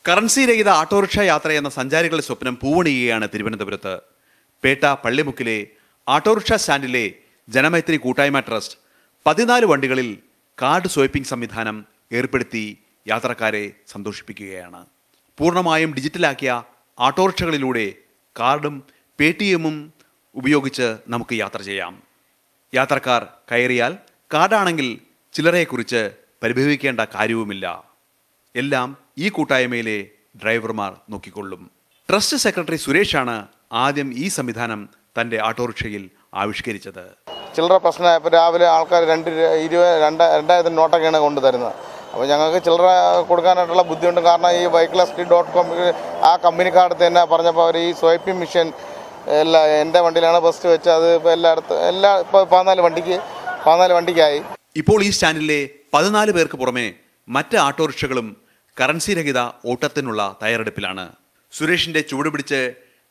Currency രഹിത autorickshaw യാത്ര എന്ന സഞ്ചാരികളുടെ സ്വപ്നം പൂവണിയുകയാണ് തിരുവനന്തപുരത്ത്. പേട്ട പള്ളിമുക്കിലെ ഓട്ടോറിക്ഷ സ്റ്റാൻഡിലെ ജനമൈത്രി കൂട്ടായ്മ ട്രസ്റ്റ് 14 വണ്ടികളിൽ കാർഡ് സ്വൈപ്പിംഗ് സംവിധാനം ഏർപ്പെടുത്തി യാത്രക്കാരെ സന്തോഷിപ്പിക്കുകയാണ്. പൂർണ്ണമായും ഡിജിറ്റലാക്കിയ ഓട്ടോറിക്ഷകളിലൂടെ കാർഡും പേടിഎമ്മും ഉപയോഗിച്ച് നമുക്ക് യാത്ര ചെയ്യാം. യാത്രക്കാർ കയറിയാൽ കാർഡാണെങ്കിൽ ചില്ലറയെക്കുറിച്ച് പരിഭവിക്കേണ്ട കാര്യവുമില്ല. എല്ലാം ഈ കൂട്ടായ്മയിലെ ഡ്രൈവർമാർ നോക്കിക്കൊള്ളും. ട്രസ്റ്റ് സെക്രട്ടറി സുരേഷാണ് ആദ്യം ഈ സംവിധാനം തൻ്റെ ഓട്ടോറിക്ഷയിൽ ആവിഷ്കരിച്ചത്. ചില്ലറ പ്രശ്നമായപ്പോൾ രാവിലെ ആൾക്കാർ 2000 നോട്ടൊക്കെയാണ് കൊണ്ടുതരുന്നത്. അപ്പോൾ ഞങ്ങൾക്ക് ചില്ലറ കൊടുക്കാനായിട്ടുള്ള ബുദ്ധിമുട്ട്. കാരണം ഈ bikelasty.com ആ കമ്പനിക്കാരുടെ തന്നെ പറഞ്ഞപ്പോൾ അവർ ഈ സ്വൈപ്പിംഗ് മെഷീൻ എല്ലാം എൻ്റെ വണ്ടിയിലാണ് ഫസ്റ്റ് വെച്ച് അത് ഇപ്പോൾ ഇപ്പോൾ 14 വണ്ടിക്കായി. ഇപ്പോൾ ഈ സ്റ്റാൻഡിലെ 14 പേർക്ക് പുറമെ മറ്റ് ഓട്ടോറിക്ഷകളും കറൻസി രഹിത ഓട്ടത്തിനുള്ള തയ്യാറെടുപ്പിലാണ്. സുരേഷിന്റെ ചുവട് പിടിച്ച്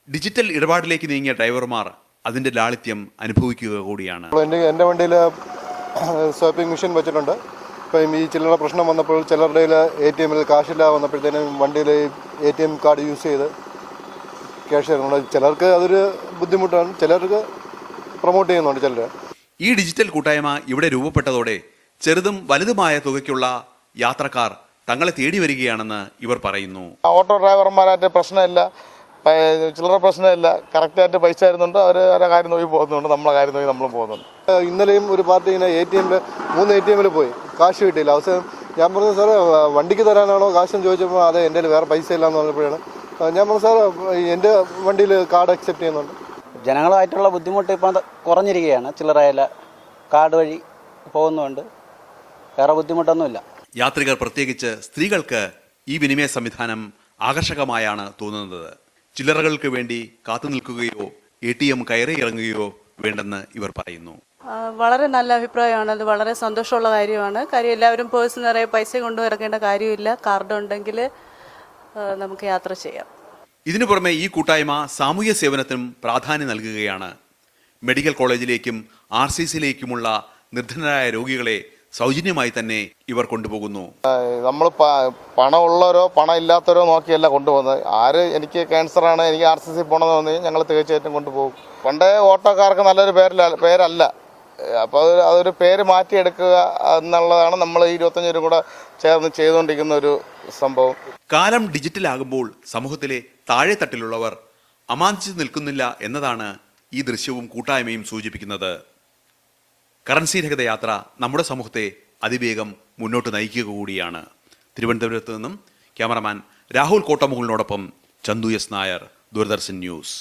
ഡിജിറ്റൽ ഇടപാടിലേക്ക് നീങ്ങിയ ഡ്രൈവർമാർ അതിന്റെ ലാളിത്യം അനുഭവിക്കുക കൂടിയാണ്. എൻ്റെ വണ്ടിയിൽ സ്വൈപ്പിംഗ് മെഷീൻ വെച്ചിട്ടുണ്ട്. ഇപ്പം ഈ ചില്ലറ പ്രശ്നം വന്നപ്പോൾ ചിലരുടെ ATM-ൽ കാശില്ല വന്നപ്പോഴത്തേനും വണ്ടിയിൽ ATM കാർഡ് യൂസ് ചെയ്ത് ക്യാഷ് തരുന്നുണ്ട്. ചിലർക്ക് അതൊരു ബുദ്ധിമുട്ടാണ്, ചിലർക്ക് പ്രൊമോട്ട് ചെയ്യുന്നുണ്ട് ചിലർ. ഈ ഡിജിറ്റൽ കൂട്ടായ്മ ഇവിടെ രൂപപ്പെട്ടതോടെ ചെറുതും വലുതുമായ തുകയ്ക്കുള്ള യാത്രക്കാർ തങ്ങളെ തേടി വരികയാണെന്ന് ഇവർ പറയുന്നു. ഓട്ടോ ഡ്രൈവർമാരായിട്ട് പ്രശ്നമില്ല, ചില്ലറ പ്രശ്നമില്ല, കറക്റ്റായിട്ട് പൈസ തരുന്നുണ്ട്. അവരുടെ കാര്യം നോക്കി പോകുന്നുണ്ട്, നമ്മളെ കാര്യം നോക്കി നമ്മളും പോകുന്നുണ്ട്. ഇന്നലെയും ഒരു പാർട്ടി ഇങ്ങനെ 3 ATM-ൽ പോയി, കാശ് കിട്ടിയില്ല. അവസാനം ഞാൻ പറഞ്ഞു, സാറേ വണ്ടിക്ക് തരാനാണോ കാശെന്ന് ചോദിച്ചപ്പോൾ അതെ എൻ്റെ കയ്യിൽ വേറെ പൈസ ഇല്ലയെന്ന് പറഞ്ഞപ്പോഴാണ് ഞാൻ പറഞ്ഞു, സാർ എൻ്റെ വണ്ടിയിൽ കാർഡ് അക്സെപ്റ്റ് ചെയ്യുന്നുണ്ട്. ജനങ്ങളുമായിട്ടുള്ള ബുദ്ധിമുട്ട് ഇപ്പം കുറഞ്ഞിരിക്കുകയാണ്. ചില്ലറയില കാർഡ് വഴി പോകുന്നുണ്ട്, വേറെ ബുദ്ധിമുട്ടൊന്നുമില്ല. യാത്രികർ, പ്രത്യേകിച്ച് സ്ത്രീകൾക്ക് ഈ വിനിമയ സംവിധാനം ആകർഷകമായാണ് തോന്നുന്നത്. ചില്ലറകൾക്ക് വേണ്ടി കാത്തു നിൽക്കുകയോ ATM കയറി ഇറങ്ങുകയോ വേണ്ടെന്ന് ഇവർ പറയുന്നു. വളരെ നല്ല അഭിപ്രായമാണ്. അത് വളരെ സന്തോഷമുള്ള കാര്യമാണ്. കാര്യം എല്ലാവരും പേഴ്സ് നിറയെ പൈസ കൊണ്ടു ഇറക്കേണ്ട കാര്യമില്ല. കാർഡ് ഉണ്ടെങ്കിൽ നമുക്ക് യാത്ര ചെയ്യാം. ഇതിനു പുറമെ ഈ കൂട്ടായ്മ സാമൂഹ്യ സേവനത്തിനും പ്രാധാന്യം നൽകുകയാണ്. മെഡിക്കൽ കോളേജിലേക്കും RCCയിലേക്കുമുള്ള നിർധനരായ രോഗികളെ സൗജന്യമായി തന്നെ ഇവർ കൊണ്ടുപോകുന്നു. നമ്മൾ പണമുള്ളവരോ പണം ഇല്ലാത്തവരോ നോക്കിയല്ല കൊണ്ടുപോകുന്നത്. എനിക്ക് ക്യാൻസറാണ്, എനിക്ക് RCC പോകണമെന്ന് തോന്നി ഞങ്ങൾ തീർച്ചയായിട്ടും കൊണ്ടുപോകും. പണ്ടേ ഓട്ടോക്കാർക്ക് നല്ലൊരു പേരല്ല. അപ്പോൾ അതൊരു പേര് മാറ്റിയെടുക്കുക എന്നുള്ളതാണ് നമ്മൾ 25 രൂപ കൂടെ ചേർന്ന് ചെയ്തുകൊണ്ടിരിക്കുന്ന ഒരു സംഭവം. കാലം ഡിജിറ്റലാകുമ്പോൾ സമൂഹത്തിലെ താഴെത്തട്ടിലുള്ളവർ അമാന്തിച്ചു നിൽക്കുന്നില്ല എന്നതാണ് ഈ ദൃശ്യവും കൂട്ടായ്മയും സൂചിപ്പിക്കുന്നത്. കറൻസി രഹിത യാത്ര നമ്മുടെ സമൂഹത്തെ അതിവേഗം മുന്നോട്ട് നയിക്കുക കൂടിയാണ്. തിരുവനന്തപുരത്ത് നിന്നും ക്യാമറമാൻ രാഹുൽ കോട്ടമുകളിനോടൊപ്പം ചന്തു S. നായർ, ദൂരദർശൻ ന്യൂസ്.